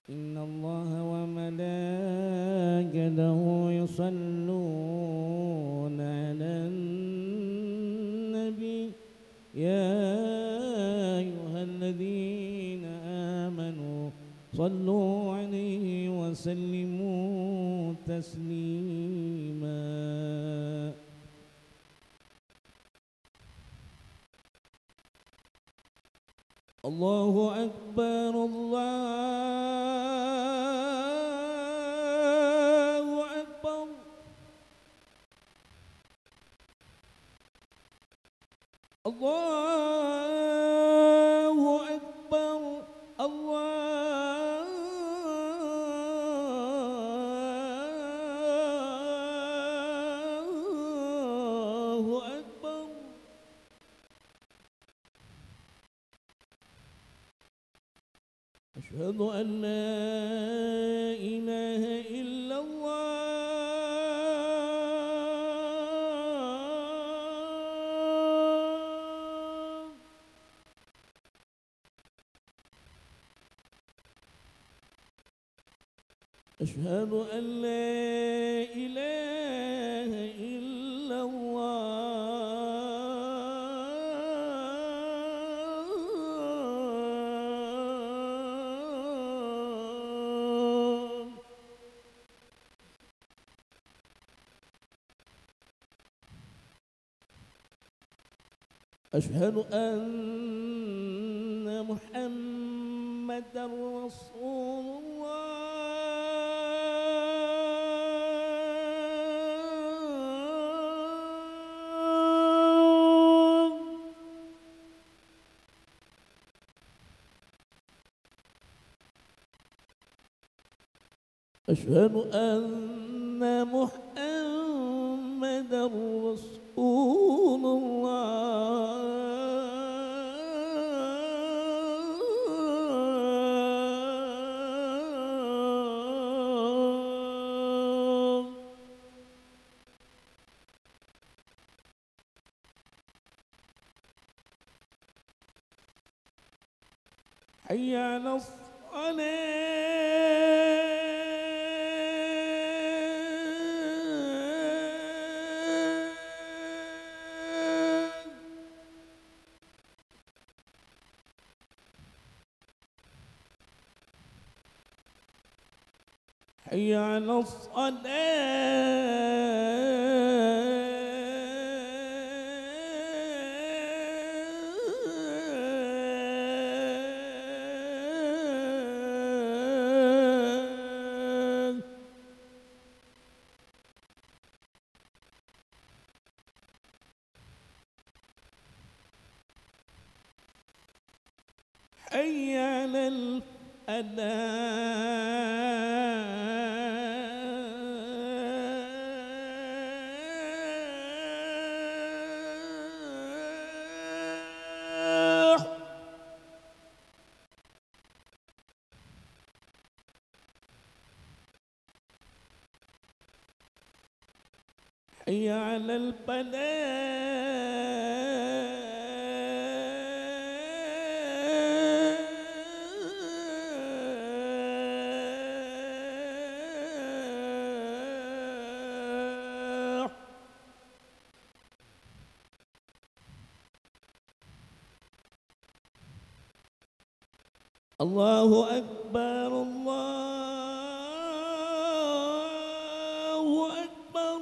إن الله وملائكته يصلون على النبي يا أيها الذين آمنوا صلوا عليه وسلموا تسليما. الله أكبر الله أكبر. الله أكبر الله أكبر. أشهد أن لا إله إلا الله. أشهد أن لا إله إلا الله. أشهد أن محمدًا رسول الله. أشهد أن محمدًا رسول الله. حي على الصلاة. حي على الصلاة. حي على الفلاح. حي على الفلاح. الله أكبر الله أكبر.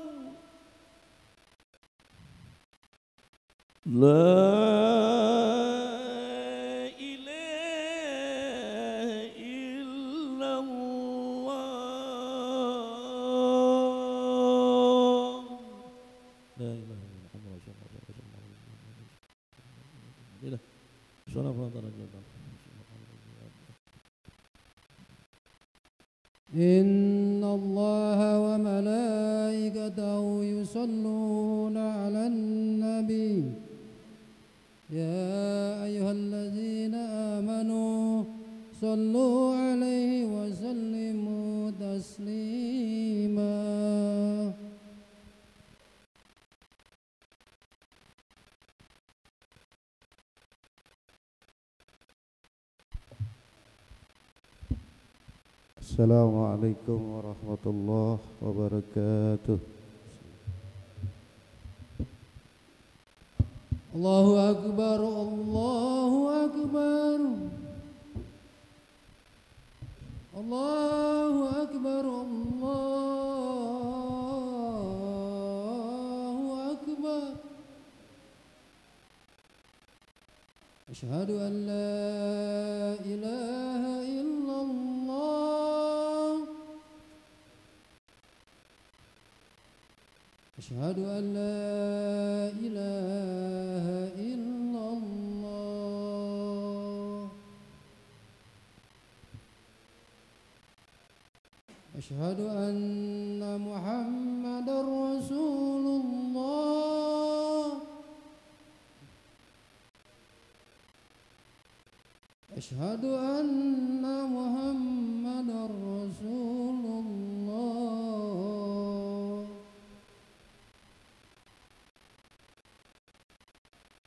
لا إله إلا الله. لا إله إلا محمد رسول الله. إن الله وملائكته يصلون على النبي يا أيها الذين آمنوا صلوا عليه وسلموا تسليما. Assalamualaikum warahmatullahi wabarakatuh. Allahu Akbar, Allahu Akbar, Allahu Akbar, Allahu Akbar. Asyhadu an la ilaha illallah. Asyhadu an la ilaha illallah. Asyhadu anna Muhammadar Rasulullah. Asyhadu anna Muhammadar Rasulullah.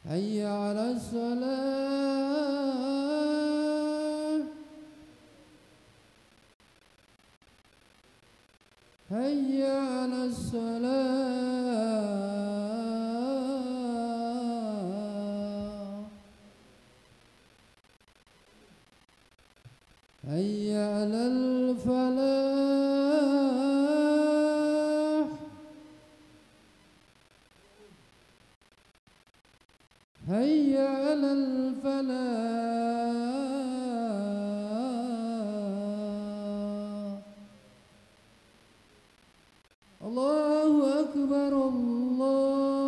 Hayya 'alas salah. Hayya 'alas salah. Hayya 'alal falah. Hayya 'alal falah. Allahu Akbar, Allahu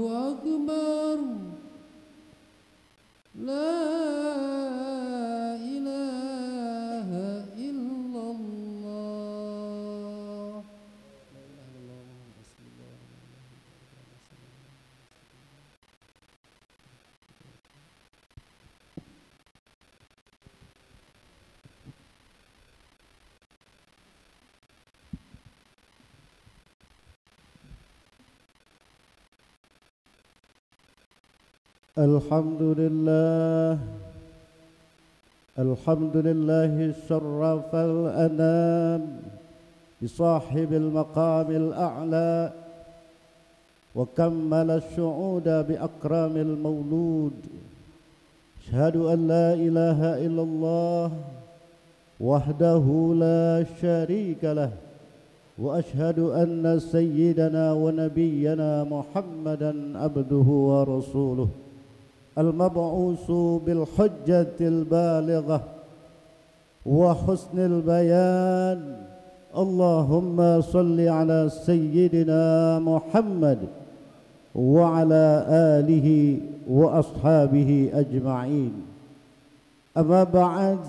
Akbar. La ilaha illallah. Alhamdulillah, alhamdulillah syarrafal anam bisahibil maqamil a'la wa kammala syu'uda bi akramil maulud. Asyhadu an la ilaha illallah wahdahu la syarika lah wa asyhadu anna sayyidana wa nabiyyana Muhammadan abduhu wa rasuluh المبعوث بالحجة البالغة وحسن البيان. اللهم صل على سيدنا محمد وعلى آله وأصحابه أجمعين. أما بعد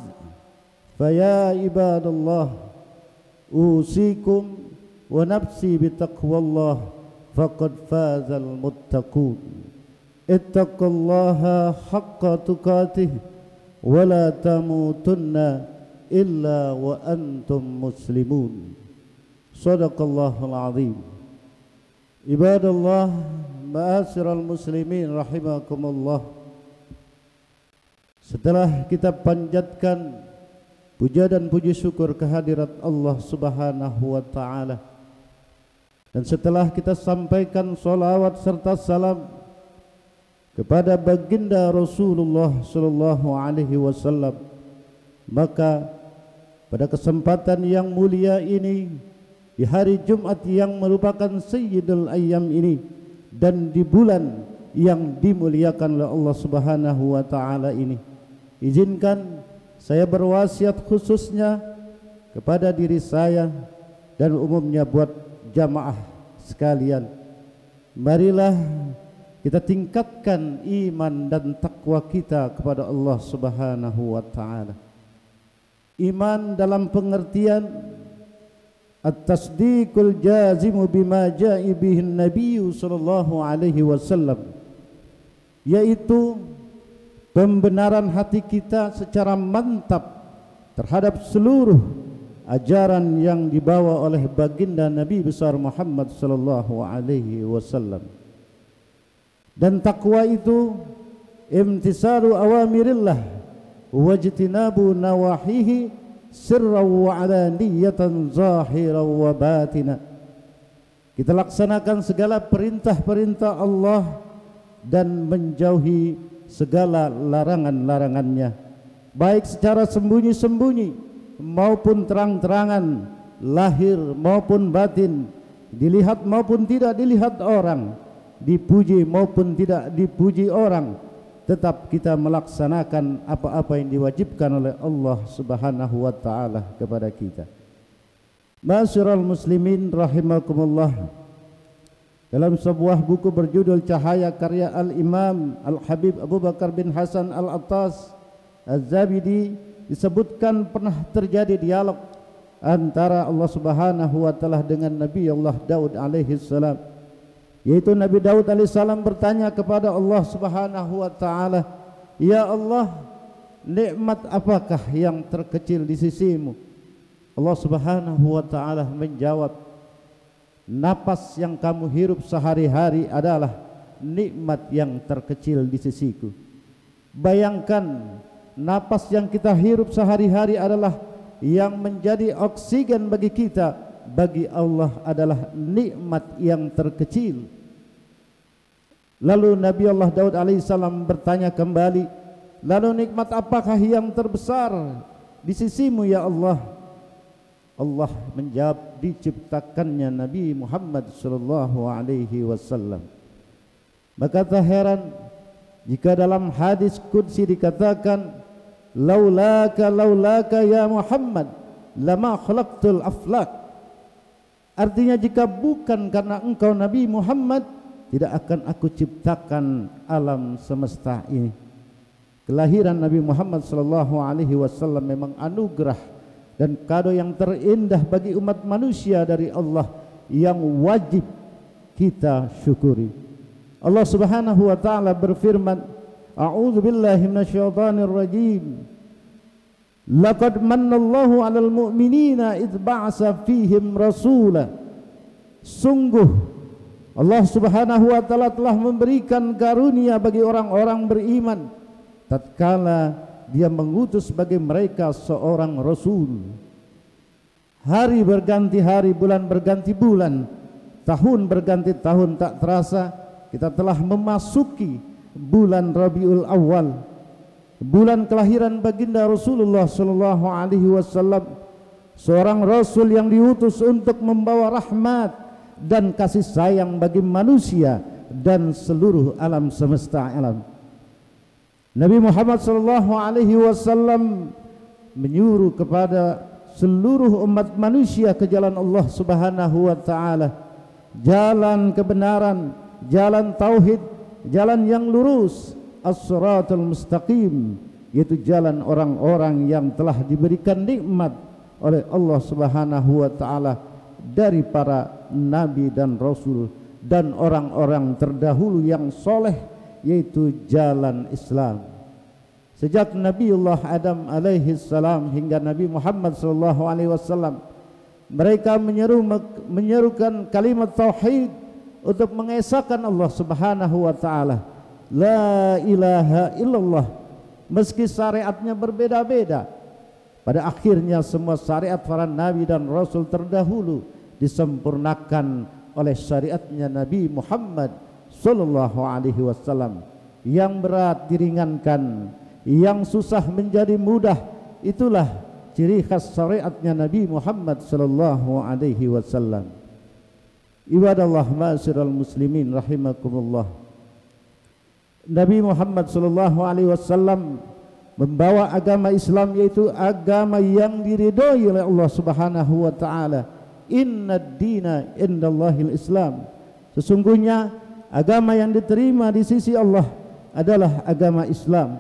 فيا عباد الله أوصيكم ونفسي بتقوى الله فقد فاز المتقون. Ittaqullaha haqqa tuqatih wa la tamutunna illa wa antum muslimun. Shadaqallahul azim. Ibadallah, ma'asyiral muslimin rahimakumullah. Setelah kita panjatkan puja dan puji syukur kehadirat Allah Subhanahu wa taala, dan setelah kita sampaikan salawat serta salam kepada baginda Rasulullah sallallahu alaihi wasallam, maka pada kesempatan yang mulia ini, di hari Jumat yang merupakan Sayyidul Ayyam ini, dan di bulan yang dimuliakan oleh Allah Subhanahu wa taala ini, izinkan saya berwasiat khususnya kepada diri saya dan umumnya buat jamaah sekalian. Marilah kita tingkatkan iman dan takwa kita kepada Allah Subhanahu wa taala. Iman dalam pengertian at-tasdiqul jazimu bima ja'a bihi Nabi sallallahu alaihi wasallam, yaitu pembenaran hati kita secara mantap terhadap seluruh ajaran yang dibawa oleh baginda Nabi besar Muhammad sallallahu alaihi wasallam. Dan takwa itu imtisalu awamirillah wajtinabu nawahihi sirran wa alaniyatan zahiran wa batina. Kita laksanakan segala perintah-perintah Allah dan menjauhi segala larangan-larangannya, baik secara sembunyi-sembunyi maupun terang-terangan, lahir maupun batin, dilihat maupun tidak dilihat orang, dipuji maupun tidak dipuji orang, tetap kita melaksanakan apa-apa yang diwajibkan oleh Allah Subhanahu wa taala kepada kita. Ma'asyiral muslimin rahimakumullah. Dalam sebuah buku berjudul Cahaya karya Al-Imam Al-Habib Abu Bakar bin Hasan Al-Attas Az-Zabidi disebutkan pernah terjadi dialog antara Allah Subhanahu wa taala dengan Nabi Allah Daud alaihi salam, yaitu Nabi Daud alaihi salam bertanya kepada Allah Subhanahu wa taala, "Ya Allah, nikmat apakah yang terkecil di sisimu?" Allah Subhanahu wa taala menjawab, "Napas yang kamu hirup sehari-hari adalah nikmat yang terkecil di sisiku." Bayangkan, napas yang kita hirup sehari-hari adalah yang menjadi oksigen bagi kita, bagi Allah adalah nikmat yang terkecil. Lalu Nabi Allah Daud alaihissalam bertanya kembali, "Lalu nikmat apakah yang terbesar di sisimu ya Allah?" Allah menjawab, diciptakannya Nabi Muhammad sallallahu alaihi wasallam. Maka tak heran jika dalam hadis qudsi dikatakan, laulaka ya Muhammad lama khalaqtul aflak. Artinya, jika bukan karena engkau Nabi Muhammad, tidak akan aku ciptakan alam semesta ini. Kelahiran Nabi Muhammad sallallahu alaihi wasallam memang anugerah dan kado yang terindah bagi umat manusia dari Allah yang wajib kita syukuri. Allah Subhanahu wa taala berfirman, A'udzu billahi minasyaitonir rajim. Laqad mannallahu 'alal mu'minina idz ba'atsa fihim rasula. Sungguh Allah Subhanahu wa taala telah memberikan karunia bagi orang-orang beriman tatkala Dia mengutus bagi mereka seorang rasul. Hari berganti hari, bulan berganti bulan, tahun berganti tahun, tak terasa kita telah memasuki bulan Rabiul Awal, bulan kelahiran baginda Rasulullah sallallahu alaihi wasallam, seorang rasul yang diutus untuk membawa rahmat dan kasih sayang bagi manusia dan seluruh alam semesta alam. Nabi Muhammad sallallahu alaihi wasallam menyuruh kepada seluruh umat manusia ke jalan Allah Subhanahu wa taala, jalan kebenaran, jalan tauhid, jalan yang lurus, as-siratal mustaqim, yaitu jalan orang-orang yang telah diberikan nikmat oleh Allah Subhanahu wa taala dari para nabi dan rasul dan orang-orang terdahulu yang soleh, yaitu jalan Islam. Sejak Nabiullah Adam alaihi salam hingga Nabi Muhammad sallallahu alaihi wasallam, mereka menyerukan kalimat tauhid untuk mengesahkan Allah Subhanahu wa taala. La ilaha illallah. Meski syariatnya berbeda-beda, pada akhirnya semua syariat para nabi dan rasul terdahulu disempurnakan oleh syariatnya Nabi Muhammad sallallahu alaihi wasallam. Yang berat diringankan, yang susah menjadi mudah. Itulah ciri khas syariatnya Nabi Muhammad sallallahu alaihi wasallam. Ibadallah ma'asyiral muslimin rahimakumullah. Nabi Muhammad sallallahu alaihi wasallam membawa agama Islam, yaitu agama yang diridhoi oleh Allah Subhanahu wa taala. Innad dina indallahil Islam. Sesungguhnya agama yang diterima di sisi Allah adalah agama Islam.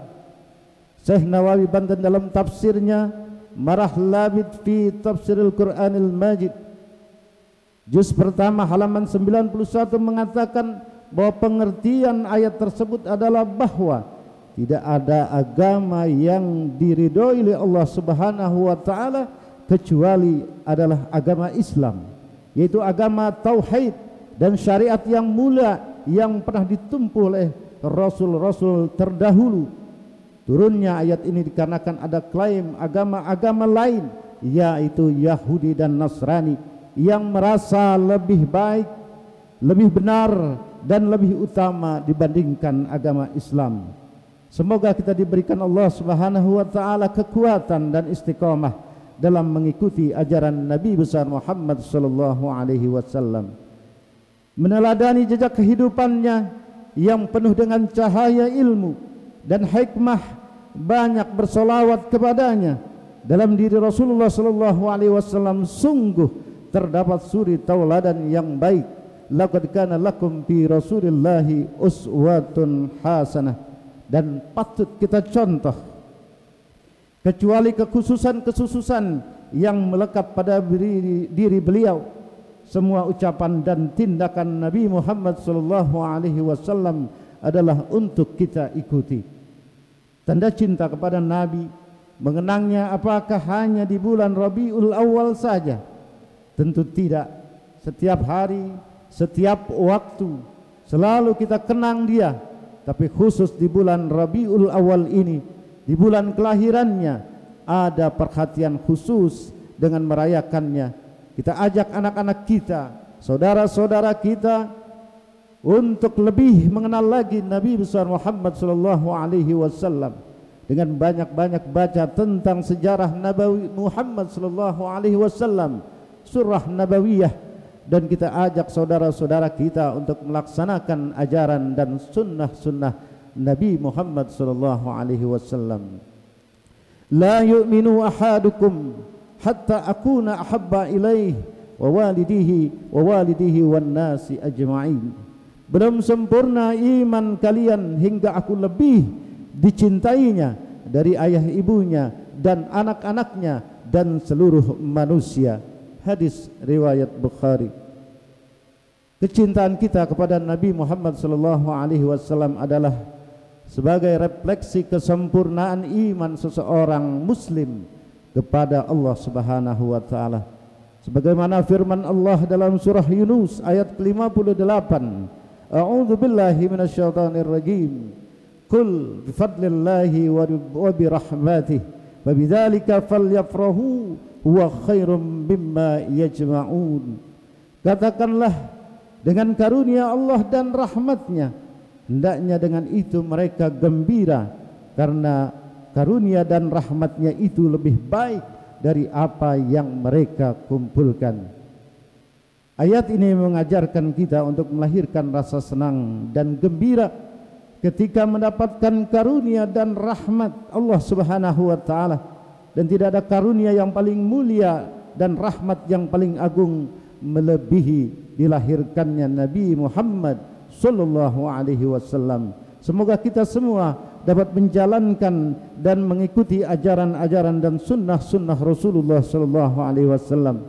Syekh Nawawi Banten dalam tafsirnya Marah Labid fi Tafsiril Quranil Majid, juz pertama halaman 91 mengatakan bahwa pengertian ayat tersebut adalah bahwa tidak ada agama yang diridhoi oleh Allah Subhanahu wa taala kecuali adalah agama Islam, yaitu agama tauhid dan syariat yang mulia yang pernah ditempuh oleh rasul-rasul terdahulu. Turunnya ayat ini dikarenakan ada klaim agama-agama lain, yaitu Yahudi dan Nasrani, yang merasa lebih baik, lebih benar, dan lebih utama dibandingkan agama Islam. Semoga kita diberikan Allah Subhanahu wa taala kekuatan dan istiqamah dalam mengikuti ajaran Nabi besar Muhammad sallallahu alaihi wasallam, meneladani jejak kehidupannya yang penuh dengan cahaya ilmu dan hikmah, banyak bersolawat kepadanya. Dalam diri Rasulullah sallallahu alaihi wasallam sungguh terdapat suri tauladan yang baik. Laqad kana lakum fi Rasulillahi uswatun hasanah. Dan patut kita contoh, kecuali kekhususan-kekhususan yang melekat pada diri beliau, semua ucapan dan tindakan Nabi Muhammad sallallahu alaihi wasallam adalah untuk kita ikuti. Tanda cinta kepada Nabi, mengenangnya apakah hanya di bulan Rabiul Awal saja? Tentu tidak. Setiap hari, setiap waktu selalu kita kenang dia. Tapi khusus di bulan Rabiul Awal ini, di bulan kelahirannya, ada perhatian khusus dengan merayakannya. Kita ajak anak-anak kita, saudara-saudara kita, untuk lebih mengenal lagi Nabi besar Muhammad sallallahu alaihi wasallam, dengan banyak-banyak baca tentang sejarah Nabawi Muhammad sallallahu alaihi wasallam, surah nabawiyah. Dan kita ajak saudara-saudara kita untuk melaksanakan ajaran dan sunnah-sunnah Nabi Muhammad sallallahu alaihi wasallam. La yu'minu ahadukum hatta akuna ahabba ilaih wa walidihi wan nasi ajma'in. Belum sempurna iman kalian hingga aku lebih dicintainya dari ayah ibunya dan anak-anaknya dan seluruh manusia. Hadis riwayat Bukhari. Kecintaan kita kepada Nabi Muhammad sallallahu alaihi wasallam adalah sebagai refleksi kesempurnaan iman seseorang muslim kepada Allah Subhanahu wa taala. Sebagaimana firman Allah dalam surah Yunus ayat ke-58, A'udzu billahi minasyaitonir rajim. Qul bi fadlillahi wa bi rahmatihi wa bidzalika falyafrahu huwa khairum mimma yajma'un. Katakanlah, dengan karunia Allah dan rahmatnya, hendaknya dengan itu mereka gembira, karena karunia dan rahmatnya itu lebih baik dari apa yang mereka kumpulkan. Ayat ini mengajarkan kita untuk melahirkan rasa senang dan gembira ketika mendapatkan karunia dan rahmat Allah Subhanahu wa taala. Dan tidak ada karunia yang paling mulia dan rahmat yang paling agung melebihi dilahirkannya Nabi Muhammad sallallahu alaihi wasallam. Semoga kita semua dapat menjalankan dan mengikuti ajaran-ajaran dan sunnah-sunnah Rasulullah sallallahu alaihi wasallam,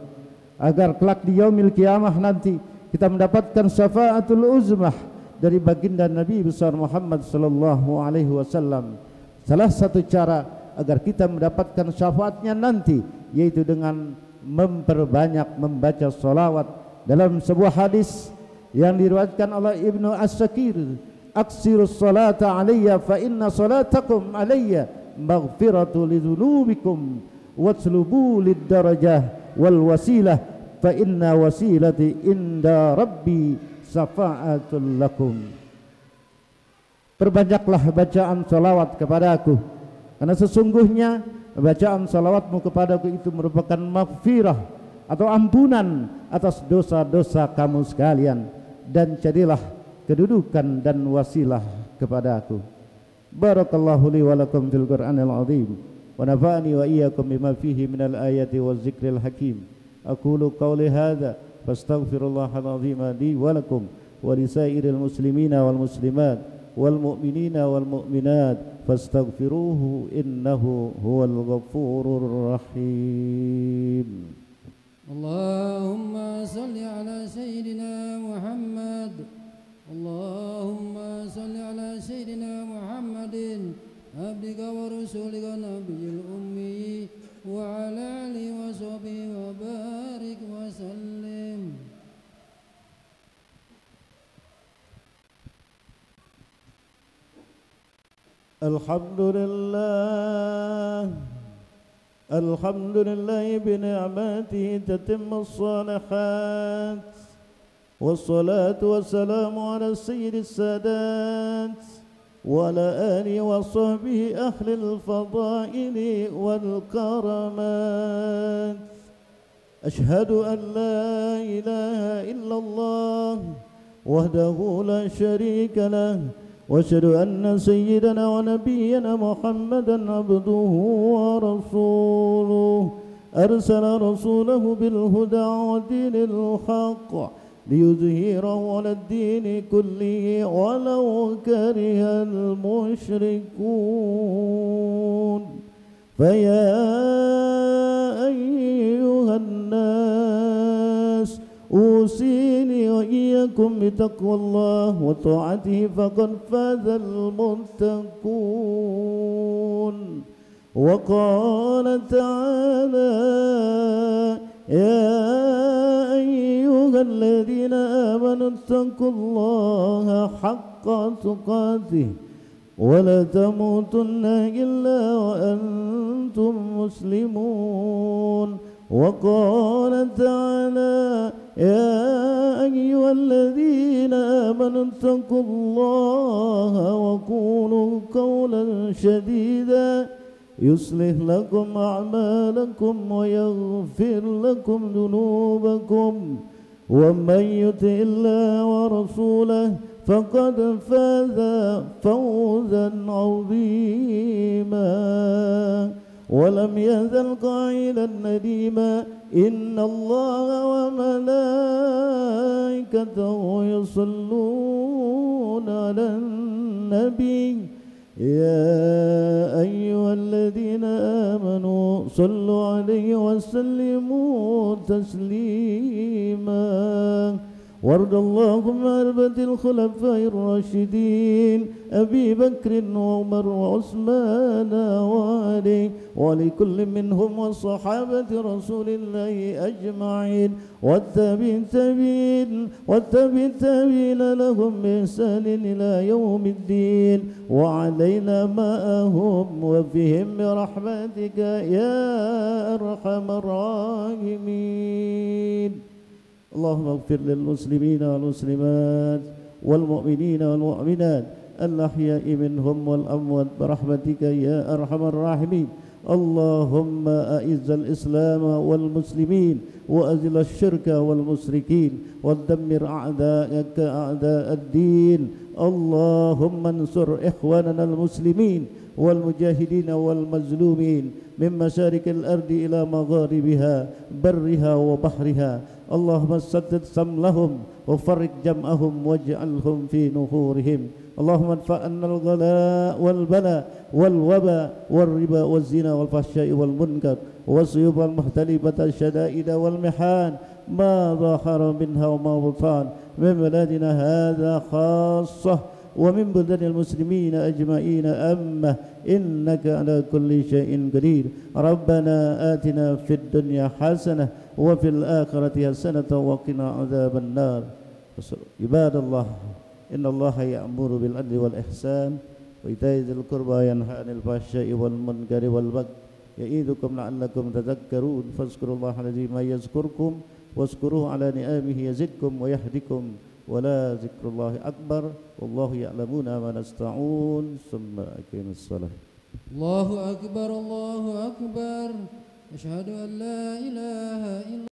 agar kelak di yaumil qiyamah nanti kita mendapatkan syafaatul uzmah dari baginda Nabi besar Muhammad sallallahu alaihi wasallam. Salah satu cara agar kita mendapatkan syafaatnya nanti, yaitu dengan memperbanyak membaca salawat. Dalam sebuah hadis yang diriwayatkan oleh Ibnu As-Sakir, aksirus salata alayya fa inna salatakum alayya maghfiratu lidzunubikum watslubu lid darajah wal wasilah fa inna wasilati inda rabbi syafa'atul lakum. Perbanyaklah bacaan salawat kepadaku, karena sesungguhnya bacaan salawatmu kepadaku itu merupakan maghfirah atau ampunan atas dosa-dosa kamu sekalian, dan jadilah kedudukan dan wasilah kepadaku. Barakallahu li wa lakum fil Qur'anil azim wa nafa'ani wa iyyakum bima fihi minal ayati waz zikril hakim. Aqulu qawli hadza fastaghfirullahal azim li wa lakum wa lisairil muslimina wal muslimat wal mu'minina wal mu'minat fastaghfiruhu innahu huwal ghafurur rahim. Allahumma salli ala sayyidina Muhammad. Allahumma salli ala sayyidina Muhammadin abdika wa rasulika nabiyil ummi wa ala alihi wa sahbihi wa barik wa sallim. الحمد لله بنعمته تتم الصالحات، والصلاة والسلام على سيد السادات وعلى آله وصحبه أهل الفضائل والكرامات. أشهد أن لا إله إلا الله وحده لا شريك له، وأشهد أن سيدنا ونبينا محمدا عبده ورسوله، أرسل رسوله بالهدى ودين الحق ليظهره على الدين كله ولو كره المشركون. فيا أيها الناس أوصيني وإياكم بتقوى الله وطاعته فقد فاز المتقون. وقال تعالى: يا أيها الذين آمنوا اتقوا الله حق تقاته ولا تموتن إلا وأنتم مسلمون. وقال تعالى: يا أيها الذين آمنوا اتقوا الله وقولوا قولا سديدا يصلح لكم أعمالكم ويغفر لكم ذنوبكم، ومن يطع الله ورسوله فقد فاز فوزا عظيما. ولم يزل قائلا نديما: إن الله وملائكته يصلون على النبي يا أيها الذين آمنوا صلوا عليه وسلموا تسليما. وارض اللهم عن أربعة الخلفاء الراشدين أبي بكر وعمر وعثمان وعلي ولكل منهم وصحابة رسول الله أجمعين والتابعين لهم بإحسان إلى يوم الدين، وعلينا معهم وفيهم برحمتك يا أرحم الراحمين. اللهم اغفر للمسلمين والمسلمات والمؤمنين والمؤمنات الأحياء منهم والأموات برحمتك يا أرحم الراحمين. اللهم أعز الإسلام والمسلمين وأذل الشرك والمشركين ودمر أعداءك أعداء الدين. اللهم انصر إخواننا المسلمين والمجاهدين والمظلومين من مشارق الأرض إلى مغاربها برها وبحرها. اللهم سدد سملهم وفرق جمعهم واجعلهم في نحورهم. اللهم ادفع عنا الغلاء والبلاء والوباء والربا والزنا والفحشاء والمنكر والسيوف المختلفة الشدائد والمحان ما ظهر منها وما بطن من بلادنا هذا خاصة ومن بلدان المسلمين أجمعين أمة، إنك على كل شيء قدير. ربنا آتنا في الدنيا حسنة وفي الآخرة حسنة وقنا عذاب النار. عباد الله، إن الله يأمر بالعدل والإحسان وإيتاء ذي القربى وينهى عن الفحشاء والمنكر والبغي يعظكم لعلكم تذكرون. فاذكروا الله العظيم يذكركم واذكروه على نعمه يزدكم ويهدكم ولا ذكر الله أكبر والله يعلمون ما نستعون. ثم أقيم الصلاة. الله أكبر الله أكبر. أشهد أن لا إله إلا